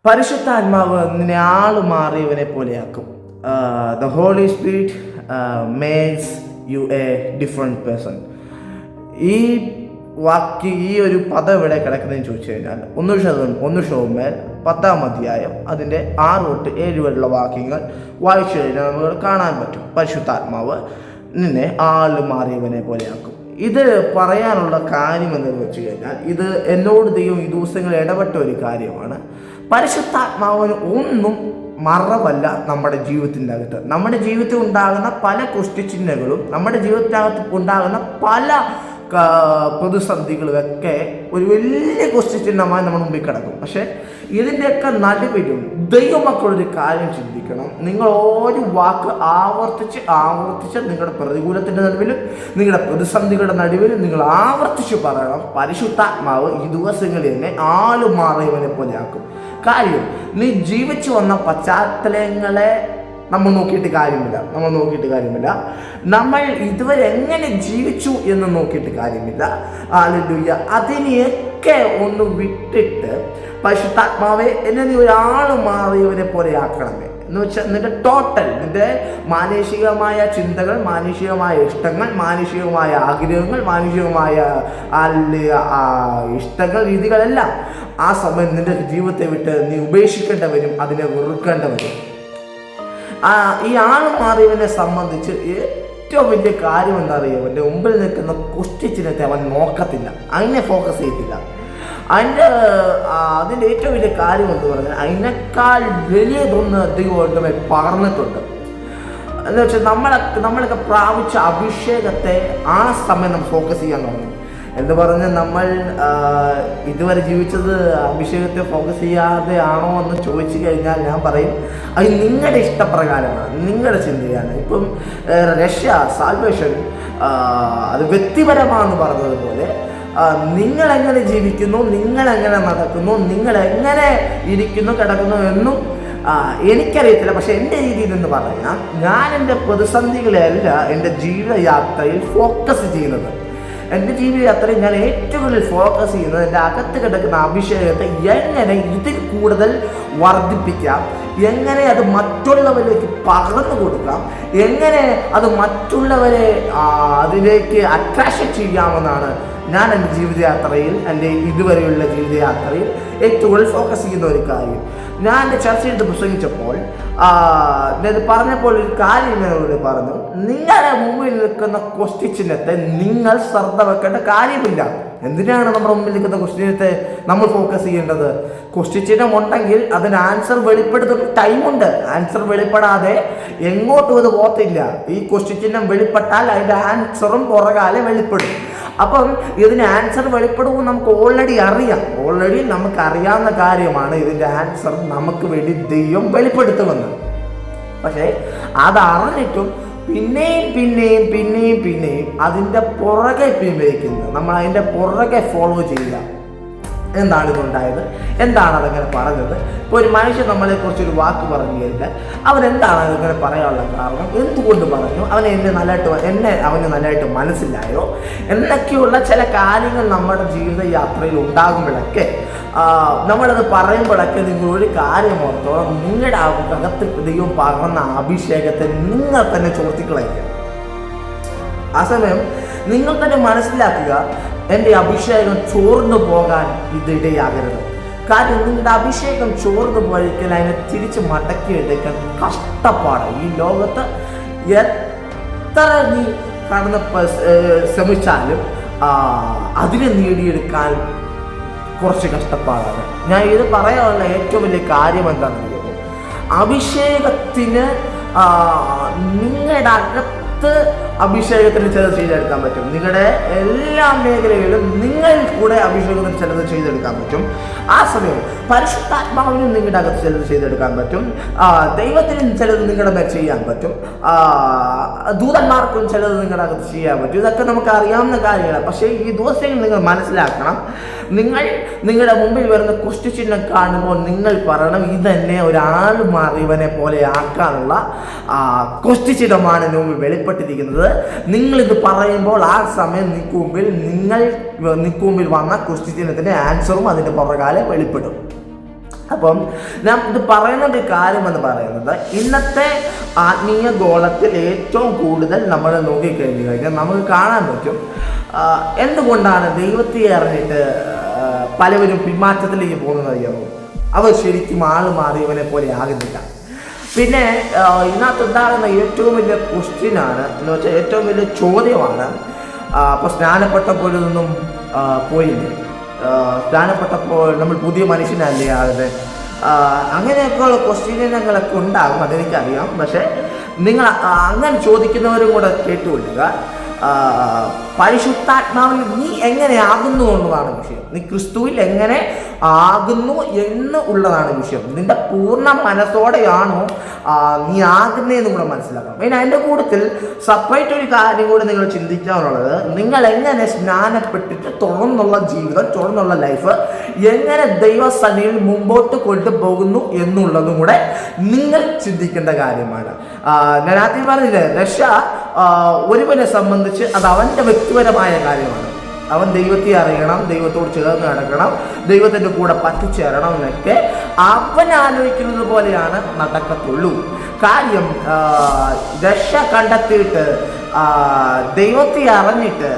പരിശുദ്ധാത്മാവ് നിന്നെ ആള് മാറിയവനെ പോലെയാക്കും. The holy spirit makes you a different person. ഈ ഒരു പദം ഇവിടെ കിടക്കുന്നതെന്ന് ചോദിച്ചു കഴിഞ്ഞാൽ 1 ഷോമേൽ 10-ാം അധ്യായം അതിൻ്റെ 6 തൊട്ട് 7 വരെയുള്ള വാക്യങ്ങൾ വായിച്ചു കഴിഞ്ഞാൽ നമുക്ക് കാണാൻ പറ്റും. പരിശുദ്ധാത്മാവ് നിന്നെ ആള് മാറിയവനെ പോലെയാക്കും. ഇത് പറയാനുള്ള കാര്യം എന്ന് വെച്ച് കഴിഞ്ഞാൽ ഇത് എന്നോട് ദൈവം ഈ ദിവസങ്ങളിൽ ഇടപെട്ട ഒരു കാര്യമാണ്. പരിശുദ്ധാത്മാവിന് ഒന്നും മറവല്ല. നമ്മുടെ ജീവിതത്തിൻ്റെ അകത്ത് നമ്മുടെ ജീവിതത്തിൽ ഉണ്ടാകുന്ന പല കുഷ്ഠിച്ചിഹ്നങ്ങളും നമ്മുടെ ജീവിതത്തിനകത്ത് ഉണ്ടാകുന്ന പല പ്രതിസന്ധികളൊക്കെ ഒരു വലിയ കുഷ്ഠിച്ചിഹ്നമായി നമ്മുടെ മുമ്പിൽ കിടക്കും. പക്ഷേ ഇതിൻ്റെയൊക്കെ നടുവിലും ദൈവമക്കളൊരു കാര്യം ചിന്തിക്കണം. നിങ്ങൾ ഒരു വാക്ക് ആവർത്തിച്ച് നിങ്ങളുടെ പ്രതികൂലത്തിൻ്റെ നടുവിലും നിങ്ങളുടെ പ്രതിസന്ധികളുടെ നടുവിലും നിങ്ങൾ ആവർത്തിച്ച് പറയണം, പരിശുദ്ധാത്മാവ് ഈ ദിവസങ്ങളിൽ തന്നെ ആള് മാറിയവനെ പോലെയാക്കും. കാര്യം, നീ ജീവിച്ചു വന്ന പശ്ചാത്തലങ്ങളെ നമ്മൾ നോക്കിയിട്ട് കാര്യമില്ല. നമ്മൾ ഇതുവരെ എങ്ങനെ ജീവിച്ചു എന്ന് നോക്കിയിട്ട് കാര്യമില്ല. ഹല്ലേലൂയ. അതിനെയൊക്കെ ഒന്ന് വിട്ടിട്ട് പരിശുദ്ധാത്മാവെ എന്നെ നീ ഒരാള് മാറിയവരെ പോലെ ആക്കണമേ എന്ന് വെച്ചാൽ നിന്റെ മാനുഷികമായ ചിന്തകൾ, മാനുഷികമായ ഇഷ്ടങ്ങൾ, മാനുഷികമായ ആഗ്രഹങ്ങൾ, മാനുഷികമായ ഇഷ്ടങ്ങൾ, രീതികളെല്ലാം ആ സമയം നിന്റെ ജീവിതത്തെ വിട്ട് നീ ഉപേക്ഷിക്കേണ്ടി വരും, അതിനെ വെറുക്കേണ്ടി വരും. ഈ ആള് മാറിയവനെ സംബന്ധിച്ച് ഏറ്റവും വലിയ കാര്യം എന്താ അറിയുമോ? അവൻ്റെ മുമ്പിൽ നിൽക്കുന്ന കുഷ്ഠിച്ചിഹ്നത്തെ അവൻ നോക്കത്തില്ല, അതിനെ ഫോക്കസ് ചെയ്യത്തില്ല. അതിൻ്റെ ഏറ്റവും വലിയ കാര്യം എന്ന് പറഞ്ഞാൽ അതിനേക്കാൾ വലിയതൊന്ന് ദൈവം പറഞ്ഞിട്ടുണ്ട്. എന്ന് വെച്ചാൽ നമ്മളൊക്കെ പ്രാപിച്ച അഭിഷേകത്തെ ആ സമയം നമ്മൾ ഫോക്കസ് ചെയ്യാൻ തുടങ്ങി. എന്ന് പറഞ്ഞ് നമ്മൾ ഇതുവരെ ജീവിച്ചത് അഭിഷേകത്തെ ഫോക്കസ് ചെയ്യാതെ ആണോ എന്ന് ചോദിച്ചു കഴിഞ്ഞാൽ ഞാൻ പറയും അത് നിങ്ങളുടെ ഇഷ്ടപ്രകാരമാണ്, നിങ്ങളുടെ ചിന്തയാണ്. ഇപ്പം സാൽവേഷൻ അത് വ്യക്തിപരമാണെന്ന് പറഞ്ഞതുപോലെ നിങ്ങളെങ്ങനെ ജീവിക്കുന്നു, നിങ്ങളെങ്ങനെ നടക്കുന്നു, നിങ്ങളെങ്ങനെ ഇരിക്കുന്നു കിടക്കുന്നു എന്നും എനിക്കറിയത്തില്ല. പക്ഷെ എൻ്റെ രീതിയിൽ നിന്ന് പറയാം, ഞാൻ എൻ്റെ പ്രതിസന്ധികളെയല്ല എൻ്റെ ജീവിതയാത്രയിൽ ഫോക്കസ് ചെയ്യുന്നത്. എൻ്റെ ജീവിതയാത്രയിൽ ഞാൻ ഏറ്റവും കൂടുതൽ ഫോക്കസ് ചെയ്യുന്നത് എൻ്റെ അകത്ത് കിടക്കുന്ന അഭിഷേകത്തെ എങ്ങനെ ഇതിൽ കൂടുതൽ വർദ്ധിപ്പിക്കാം, എങ്ങനെ അത് മറ്റുള്ളവരിലേക്ക് പകർന്നു കൊടുക്കാം, എങ്ങനെ അത് മറ്റുള്ളവരെ അതിലേക്ക് അട്രാക്ഷൻ ചെയ്യാമെന്നാണ് ഞാൻ എൻ്റെ ജീവിതയാത്രയിൽ, എൻ്റെ ഇതുവരെയുള്ള ജീവിതയാത്രയിൽ ഏറ്റവും കൂടുതൽ ഫോക്കസ് ചെയ്യുന്ന ഒരു കാര്യം. ഞാൻ എൻ്റെ ചർച്ചയിട്ട് പ്രസംഗിച്ചപ്പോൾ ഇത് പറഞ്ഞപ്പോൾ ഒരു കാര്യം എന്നോട് പറഞ്ഞു, നിങ്ങളുടെ മുമ്പിൽ നിൽക്കുന്ന ക്വസ്റ്റ്യൻസിനത്തെ നിങ്ങൾ ശ്രദ്ധ വെക്കേണ്ട കാര്യമില്ല. എന്തിനാണ് നമ്മുടെ മുമ്പിൽ നിൽക്കുന്ന ക്വസ്റ്റ്യനത്തെ നമ്മൾ ഫോക്കസ് ചെയ്യേണ്ടത്? ക്വസ്റ്റ്യൻ ഉണ്ടെങ്കിൽ അതിന് ആൻസർ വെളിപ്പെടുത്തുന്ന ടൈമുണ്ട്. ആൻസർ വെളിപ്പെടാതെ എങ്ങോട്ടും അത് പോകത്തില്ല. ഈ ക്വസ്റ്റ്യൻ വെളിപ്പെട്ടാൽ അതിൻ്റെ ആൻസറും പുറകാലെ വെളിപ്പെടും. അപ്പം ഇതിന് ആൻസർ വെളിപ്പെടുമ്പോൾ നമുക്ക് ഓൾറെഡി നമുക്ക് അറിയാവുന്ന കാര്യമാണ് ഇതിൻ്റെ ആൻസർ നമുക്ക് വേണ്ടി ദൈവം വെളിപ്പെടുത്തുമെന്ന്. പക്ഷേ അതറിഞ്ഞിട്ടും പിന്നെയും അതിൻ്റെ പുറകെ പിൻവലിക്കുന്നത്, നമ്മൾ അതിൻ്റെ പുറകെ ഫോളോ ചെയ്യുക. എന്താണ് ഇതുണ്ടായത്, എന്താണ് അതങ്ങനെ പറഞ്ഞത്? ഇപ്പോൾ ഒരു മനുഷ്യൻ നമ്മളെക്കുറിച്ചൊരു വാക്ക് പറഞ്ഞു കഴിഞ്ഞാൽ അവൻ എന്താണ് അതിങ്ങനെ പറയാനുള്ള കാരണം, എന്തുകൊണ്ട് പറഞ്ഞു, അവന് നല്ലതായിട്ട് മനസ്സിലായോ എന്നൊക്കെയുള്ള ചില കാര്യങ്ങൾ നമ്മുടെ ജീവിതയാത്രയിൽ ഉണ്ടാകുമ്പോഴൊക്കെ നമ്മളത് പറയുമ്പോഴൊക്കെ നിങ്ങൾ ഒരു കാര്യം ഓർത്തോളം, നിങ്ങളുടെ അകത്ത് ദൈവം പകർന്ന അഭിഷേകത്തെ നിങ്ങൾ തന്നെ ചോർത്തിക്കളയുക. ആ സമയം നിങ്ങൾ തന്നെ മനസ്സിലാക്കുക, എൻ്റെ അഭിഷേകം ചോർന്നു പോകാൻ ഇതിടയാകരുത്. കാര്യം നിങ്ങളുടെ അഭിഷേകം ചോർന്നു പോയിരിക്കൽ അതിനെ തിരിച്ച് മടക്കിയെടുക്കാൻ കഷ്ടപ്പാട്. ഈ ലോകത്ത് എത്ര നീ കടന്ന് ശ്രമിച്ചാലും അതിനെ നേടിയെടുക്കാൻ കുറച്ച് കഷ്ടപ്പാടാണ്. ഞാൻ ഇത് പറയാനുള്ള ഏറ്റവും വലിയ കാര്യം എന്താണെന്ന് പറയുന്നത്, അഭിഷേകത്തിന് നിങ്ങളുടെ അഭിഷേകത്തിന് ചിലത് ചെയ്തെടുക്കാൻ പറ്റും. നിങ്ങളുടെ എല്ലാ മേഖലകളിലും നിങ്ങൾ കൂടെ അഭിഷേകത്തിന് ചിലത് ചെയ്തെടുക്കാൻ പറ്റും. ആ സമയം പരിശുദ്ധാത്മാവിനും നിങ്ങളുടെ അകത്ത് ചിലത് ചെയ്തെടുക്കാൻ പറ്റും. ദൈവത്തിനും ചിലത് നിങ്ങളുടെ മേൽ ചെയ്യാൻ പറ്റും. ദൂതന്മാർക്കും ചിലത് നിങ്ങളുടെ അകത്ത് ചെയ്യാൻ പറ്റും. ഇതൊക്കെ നമുക്ക് അറിയാവുന്ന കാര്യങ്ങളാണ്. പക്ഷേ ഈ ദിവസങ്ങൾ നിങ്ങൾ മനസ്സിലാക്കണം, നിങ്ങളുടെ മുമ്പിൽ വരുന്ന കുഷ്ഠിച്ചിഹ്നം കാണുമ്പോൾ നിങ്ങൾ പറയണം, ഇതെന്നെ ഒരാൾ മാറിയവനെ പോലെ ആക്കാനുള്ള കുഷ്ഠിച്ചിഹ്നമാണ് മുമ്പിൽ വെളിപ്പെട്ടിരിക്കുന്നത്. നിങ്ങളിത് പറയുമ്പോൾ ആ സമയം നിങ്ങൾക്ക് മുമ്പിൽ വന്ന കുഷ്ഠിച്ചിഹ്നത്തിൻ്റെ ആൻസറും അതിൻ്റെ പുറകാലെ വെളിപ്പെടും. അപ്പം ഞാൻ ഇത് പറയുന്ന ഒരു കാര്യമെന്ന് പറയുന്നത്, ഇന്നത്തെ ആത്മീയ ഗോളത്തിൽ ഏറ്റവും കൂടുതൽ നമ്മൾ നോക്കിക്കഴിഞ്ഞു കഴിഞ്ഞാൽ നമുക്ക് കാണാൻ പറ്റും എന്തുകൊണ്ടാണ് ദൈവത്തെ അറിഞ്ഞിട്ട് പലവരും പിന്മാറ്റത്തിലേക്ക് പോകുന്നത് അറിയാമോ? അവർ ശരിക്കും ആൾ മാറിയവനെ പോലെ ആകുന്നില്ല. പിന്നെ ഇതിനകത്തുണ്ടാകുന്ന ഏറ്റവും വലിയ ക്വസ്റ്റ്യനാണ് എന്ന് വെച്ചാൽ, ഏറ്റവും വലിയ ചോദ്യമാണ്, അപ്പോൾ സ്നാനപ്പെട്ടപ്പോഴൊന്നും പോയില്ലേ, സ്നാനപ്പെട്ടപ്പോൾ നമ്മൾ പുതിയ മനുഷ്യനല്ലേ ആകുന്നത്, അങ്ങനെയൊക്കെയുള്ള ക്വസ്റ്റ്യനുകളൊക്കെ ഉണ്ടാകും, അതെനിക്കറിയാം. പക്ഷേ നിങ്ങൾ അങ്ങനെ ചോദിക്കുന്നവരും കൂടെ കേട്ടുകൊള്ളുക. പരിശുദ്ധാത്മാവിൽ നീ എങ്ങനെ ആകുന്നു എന്നുള്ളതാണ് വിഷയം. നീ ക്രിസ്തുവിൽ എങ്ങനെ ആകുന്നു എന്ന് ഉള്ളതാണ് വിഷയം. നിന്റെ പൂർണ്ണ മനസ്സോടെയാണോ നീ ആകുന്നതെന്ന് കൂടെ മനസ്സിലാക്കണം. പിന്നെ അതിൻ്റെ കൂട്ടത്തിൽ സെപ്പറേറ്റ് ഒരു കാര്യം കൂടി നിങ്ങൾ ചിന്തിക്കാനുള്ളത്, നിങ്ങൾ എങ്ങനെ സ്നാനപ്പെട്ടിട്ട് തുടർന്നുള്ള ജീവിതം, തുടർന്നുള്ള ലൈഫ് എങ്ങനെ ദൈവസന്നിധിയിൽ മുമ്പോട്ട് കൊണ്ടുപോകുന്നു എന്നുള്ളതും കൂടെ നിങ്ങൾ ചിന്തിക്കേണ്ട കാര്യമാണ്. ഞാൻ ആദ്യം പറഞ്ഞില്ലേ, രക്ഷ ഒരുവനെ സംബന്ധിച്ച് അത് അവൻ്റെ വ്യക്തിപരമായ കാര്യമാണ്. അവൻ ദൈവത്തെ അറിയണം, ദൈവത്തോട് ചേർന്ന് നടക്കണം, ദൈവത്തിൻ്റെ കൂടെ പറ്റിച്ചേരണം എന്നൊക്കെ അവൻ ആലോചിക്കുന്നത് പോലെയാണ് നടക്കത്തുള്ളൂ. കാര്യം രക്ഷ കണ്ടെത്തിയിട്ട് ദൈവത്തെ അറിഞ്ഞിട്ട്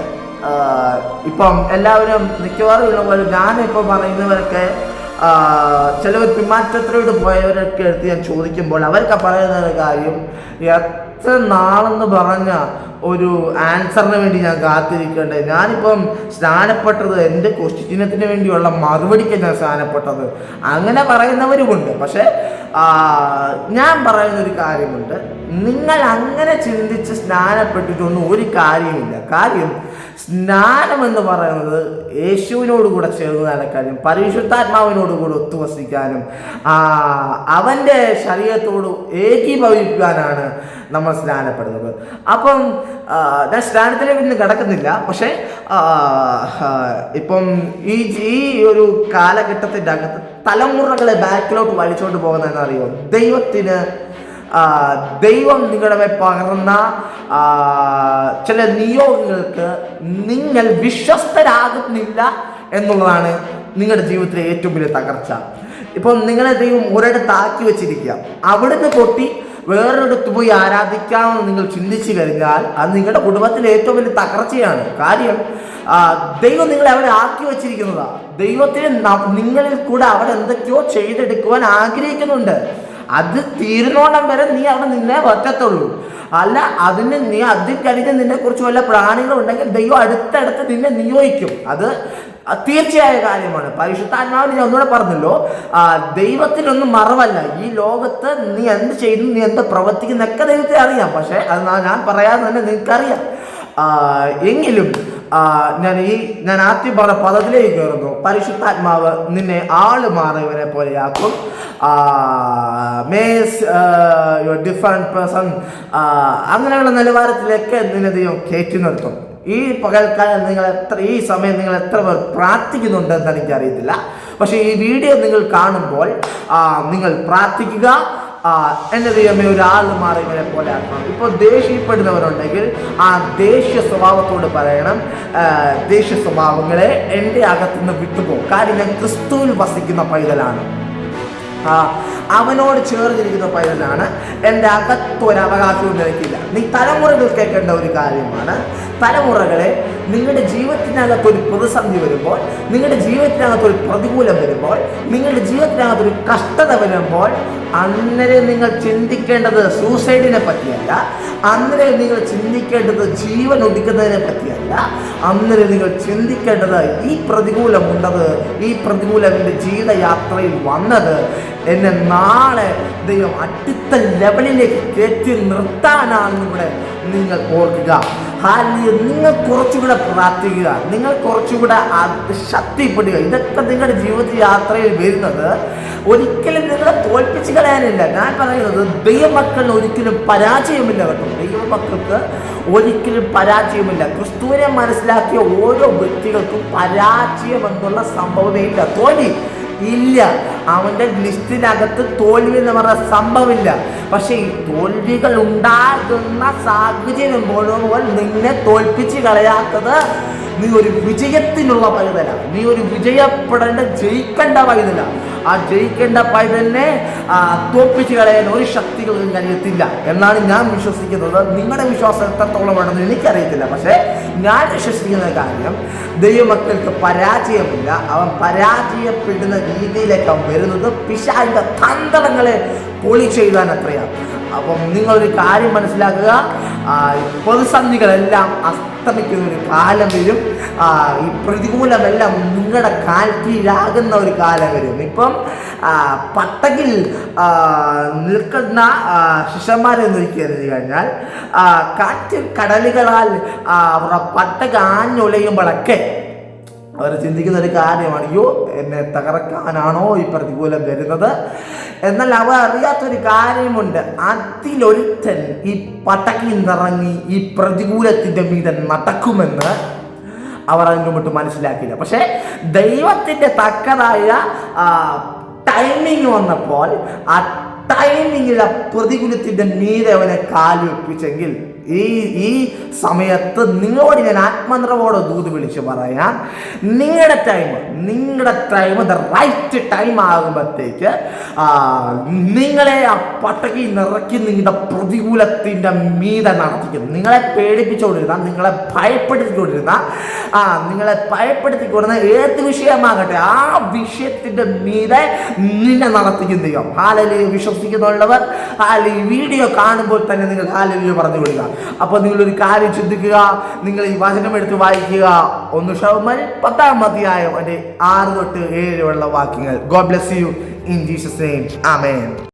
ഇപ്പം എല്ലാവരും മിക്കവാറും ഉള്ള പോലെ ഞാനിപ്പോൾ പറയുന്നവരൊക്കെ ചിലവർ പിന്മാറ്റത്തിലോട്ട് പോയവരൊക്കെ എടുത്ത് ഞാൻ ചോദിക്കുമ്പോൾ അവർക്ക് പറയുന്ന കാര്യം, എത്ര നാളെന്ന് പറഞ്ഞ ഒരു ആൻസറിന് വേണ്ടി ഞാൻ കാത്തിരിക്കേണ്ടത്, ഞാനിപ്പം സ്നാനപ്പെട്ടത് എൻ്റെ ക്വസ്റ്റ്യനത്തിന് വേണ്ടിയുള്ള മറുപടിക്ക് ഞാൻ സ്നാനപ്പെട്ടത്, അങ്ങനെ പറയുന്നവരുമുണ്ട്. പക്ഷേ ഞാൻ പറയുന്നൊരു കാര്യമുണ്ട്, നിങ്ങൾ അങ്ങനെ ചിന്തിച്ച് സ്നാനപ്പെട്ടിട്ടൊന്നും ഒരു കാര്യമില്ല. കാര്യം സ്നാനം എന്ന് പറയുന്നത് യേശുവിനോട് കൂടെ ചേർന്ന് നടക്കാനും പരിശുദ്ധാത്മാവിനോട് കൂടെ ഒത്തുവസിക്കാനും അവൻ്റെ ശരീരത്തോട് ഏകീഭവിക്കാനാണ് നമ്മൾ സ്നാനപ്പെടുന്നത്. അപ്പം ഞാൻ സ്നാനത്തിലേക്ക് ഇന്ന് കിടക്കുന്നില്ല. പക്ഷേ ഇപ്പം ഈ ഒരു കാലഘട്ടത്തിൻ്റെ അകത്ത് തലമുറകളെ ബാക്കിലോട്ട് വലിച്ചുകൊണ്ട് പോകുന്നതെന്ന് അറിയുമോ? ദൈവം നിങ്ങളുടെ മേൽ പകർന്ന ചില നിയോഗങ്ങൾക്ക് നിങ്ങൾ വിശ്വസ്തരാകുന്നില്ല എന്നുള്ളതാണ് നിങ്ങളുടെ ജീവിതത്തിലെ ഏറ്റവും വലിയ തകർച്ച. ഇപ്പം നിങ്ങളെ ദൈവം ഒരിടത്ത് ആക്കി വെച്ചിരിക്കുക, അവിടുന്ന് പൊട്ടി വേറൊരിടത്ത് പോയി ആരാധിക്കാമെന്ന് നിങ്ങൾ ചിന്തിച്ചു കഴിഞ്ഞാൽ അത് നിങ്ങളുടെ കുടുംബത്തിലെ ഏറ്റവും വലിയ തകർച്ചയാണ്. കാര്യം ദൈവം നിങ്ങളെ അവിടെ ആക്കി വെച്ചിരിക്കുന്നതാണ്. ദൈവത്തിന് നിങ്ങളിൽ കൂടെ അവിടെ എന്തൊക്കെയോ ചെയ്തെടുക്കുവാൻ ആഗ്രഹിക്കുന്നുണ്ട്. അത് തീരുന്നോണം വരെ നീ അവിടെ നിന്നേ പറ്റത്തുള്ളൂ. അല്ല നീ അതിൽ കഴിഞ്ഞ് നിന്നെക്കുറിച്ച് വല്ല പ്രാണികളുണ്ടെങ്കിൽ ദൈവം അടുത്തടുത്ത് നിന്നെ നിയോഗിക്കും. അത് തീർച്ചയായ കാര്യമാണ്. പരിശുദ്ധാത്മാവിന് ഞാൻ ഒന്നുകൂടെ പറഞ്ഞല്ലോ, ദൈവത്തിനൊന്നും മറവല്ല. ഈ ലോകത്ത് നീ എന്ത് ചെയ്യുന്നു, നീ എന്ത് പ്രവർത്തിക്കുന്നൊക്കെ ദൈവത്തെ അറിയാം. പക്ഷേ അത് ഞാൻ പറയാതെ തന്നെ നിനക്കറിയാം. എങ്കിലും ഞാൻ ആദ്യം പറഞ്ഞ പദത്തിലേക്ക് കയറുന്നു. പരിശുദ്ധാത്മാവ് നിന്നെ ആള് മാറിയവനെ പോലെയാക്കും. ഡിഫറെന്റ് പേഴ്സൺ അങ്ങനെയുള്ള നിലവാരത്തിലേക്ക് നിന്നെ ദൈവം കയറ്റി നിർത്തും. ഈ പകൽക്കാലം ഈ സമയം നിങ്ങൾ എത്ര പേർ പ്രാർത്ഥിക്കുന്നുണ്ടെന്ന് എനിക്കറിയത്തില്ല. പക്ഷേ ഈ വീഡിയോ നിങ്ങൾ കാണുമ്പോൾ നിങ്ങൾ പ്രാർത്ഥിക്കുക. എൻ്റെ ദൈവമേ, ഒരാൾ മാറിയവനെ പോലെ ആക്കണം. ഇപ്പോൾ ദേഷ്യപ്പെടുന്നവരുണ്ടെങ്കിൽ ആ ദേഷ്യ സ്വഭാവത്തോട് പറയണം, ദേഷ്യ സ്വഭാവങ്ങളെ എൻ്റെ അകത്തുനിന്ന് വിട്ടുപോകും. കാര്യം ഞാൻ ക്രിസ്തുവിൽ വസിക്കുന്ന പൈതലാണ്, അവനോട് ചേർന്നിരിക്കുന്ന പൈതലാണ്. എൻ്റെ അകത്തൊരവകാശവും നിനക്കില്ല. നീ തലമുറകൾ കേൾക്കേണ്ട ഒരു കാര്യമാണ്. തലമുറകളെ നിങ്ങളുടെ ജീവിതത്തിനകത്തൊരു പ്രതിസന്ധി വരുമ്പോൾ, നിങ്ങളുടെ ജീവിതത്തിനകത്തൊരു പ്രതികൂലം വരുമ്പോൾ, നിങ്ങളുടെ ജീവിതത്തിനകത്തൊരു കഷ്ടത വരുമ്പോൾ അന്നേരം നിങ്ങൾ ചിന്തിക്കേണ്ടത് സൂസൈഡിനെ പറ്റിയല്ല, അന്നേരം നിങ്ങൾ ചിന്തിക്കേണ്ടത് ജീവൻ ഒടുക്കുന്നതിനെ പറ്റിയല്ല. അന്നേരം നിങ്ങൾ ചിന്തിക്കേണ്ടത് ഈ പ്രതികൂലമുണ്ടത്, ഈ പ്രതികൂലം എൻ്റെ ജീവിതയാത്രയിൽ വന്നത് എന്നെ നാളെ ദൈവം അടുത്ത ലെവലിലേക്ക് കയറ്റി നിർത്താനാണെന്ന് കൂടെ നിങ്ങൾ ഓർക്കുക. നിങ്ങൾ കുറച്ചുകൂടെ പ്രാർത്ഥിക്കുക, നിങ്ങൾ കുറച്ചുകൂടെ ശക്തിപ്പെടുക. ഇതൊക്കെ നിങ്ങളുടെ ജീവിത യാത്രയിൽ വരുന്നത് ഒരിക്കലും നിങ്ങളെ തോൽപ്പിച്ച് കളയാനില്ല. ഞാൻ പറയുന്നത് ദൈവമക്കളിന് ഒരിക്കലും പരാജയമില്ല കേട്ടോ. ദൈവമക്കൾക്ക് ഒരിക്കലും പരാജയമില്ല. ക്രിസ്തുവിനെ മനസ്സിലാക്കിയ ഓരോ വ്യക്തികൾക്കും പരാജയം എന്നുള്ള സംഭവമേയില്ല, തോൽവി ഇല്ല. അവൻ്റെ ലിസ്റ്റിനകത്ത് തോൽവി എന്ന് പറഞ്ഞ സംഭവമില്ല. പക്ഷേ ഈ തോൽവികൾ ഉണ്ടാകുന്ന സാഹചര്യം പോലും നിന്നെ തോൽപ്പിച്ച് കളയാത്തത് നീ ഒരു വിജയത്തിനുള്ള പൈതല, നീ ഒരു വിജയപ്പെടേണ്ട ജയിക്കേണ്ട പൈതല. ആ ജയിക്കേണ്ട പൈതലിനെ തോപ്പിച്ച് കളയാൻ ഒരു ശക്തികൾക്കും കഴിയത്തില്ല എന്നാണ് ഞാൻ വിശ്വസിക്കുന്നത്. നിങ്ങളുടെ വിശ്വാസം എത്രത്തോളം വേണമെന്ന് എനിക്കറിയത്തില്ല. പക്ഷേ ഞാൻ വിശ്വസിക്കുന്ന കാര്യം, ദൈവമക്കൾക്ക് പരാജയമില്ല. അവൻ പരാജയപ്പെടുന്ന രീതിയിലേക്ക് അവൻ വരുന്നത് പിശാചിന്റെ തന്ത്രങ്ങളെ പൊളിച്ചു എഴുതാൻ അത്രയാണ്. അപ്പം നിങ്ങളൊരു കാര്യം മനസ്സിലാക്കുക, പ്രതിസന്ധികളെല്ലാം അസ്തമിക്കുന്ന ഒരു കാലം വരും. ഈ പ്രതികൂലമെല്ലാം നിങ്ങളുടെ കാൽക്കീഴാകുന്ന ഒരു കാലം വരും. ഇപ്പം പട്ടകിൽ നിൽക്കുന്ന ശിഷ്യന്മാരെ നോക്കിയത് കഴിഞ്ഞാൽ കാറ്റ് കടലുകളാൽ അവരുടെ പട്ടക ആഞ്ഞുലയുമ്പോഴൊക്കെ അവർ ചിന്തിക്കുന്ന ഒരു കാര്യമാണ്, അയ്യോ എന്നെ തകർക്കാനാണോ ഈ പ്രതികൂലം വരുന്നത്? എന്നാൽ അവർ അറിയാത്തൊരു കാര്യമുണ്ട്, അതിലൊരുത്തൻ ഈ പട്ടകിൽ നിന്നിറങ്ങി ഈ പ്രതികൂലത്തിൻ്റെ മീതെ നടക്കുമെന്ന് അവർ അതിന് മുമ്പ് മനസ്സിലാക്കില്ല. പക്ഷേ ദൈവത്തിൻ്റെ തക്കതായ ടൈമിങ് വന്നപ്പോൾ ആ ടൈമിങ്ങിൽ ആ പ്രതികൂലത്തിൻ്റെ മീതെ അവനെ കാലുവെപ്പിച്ചെങ്കിൽ ഈ സമയത്ത് നിങ്ങളോട് ഞാൻ ആത്മനിറവോടെ ദൂത് വിളിച്ച് പറയാം, നിങ്ങളുടെ ടൈം ദ റൈറ്റ് ടൈം ആകുമ്പോഴത്തേക്ക് നിങ്ങളെ ആ പട്ടകി നിറക്കി നിങ്ങളുടെ പ്രതികൂലത്തിൻ്റെ മീതെ നടത്തിക്കുന്നു. നിങ്ങളെ പേടിപ്പിച്ചുകൊണ്ടിരുന്ന, നിങ്ങളെ ഭയപ്പെടുത്തിക്കൊണ്ടിരുന്ന ഏത് വിഷയമാകട്ടെ ആ വിഷയത്തിൻ്റെ മീതെ നിന്നെ നടത്തിക്കുന്നു ദൈവം. ഹല്ലേലൂയ. വിശ്വസിക്കുന്നുള്ളവർ ഈ വീഡിയോ കാണുമ്പോൾ തന്നെ നിങ്ങൾ ഹല്ലേലൂയ പറഞ്ഞു കൊടുക്കുക. അപ്പോൾ നിങ്ങളൊരു കാര്യം ചിന്തിക്കുക, നിങ്ങൾ ഈ വചനം എടുത്ത് വായിക്കുക. 1 ശമൂവേൽ 10-ാം അധ്യായം 6-7 വാക്യങ്ങൾ. God bless you in Jesus name. Amen.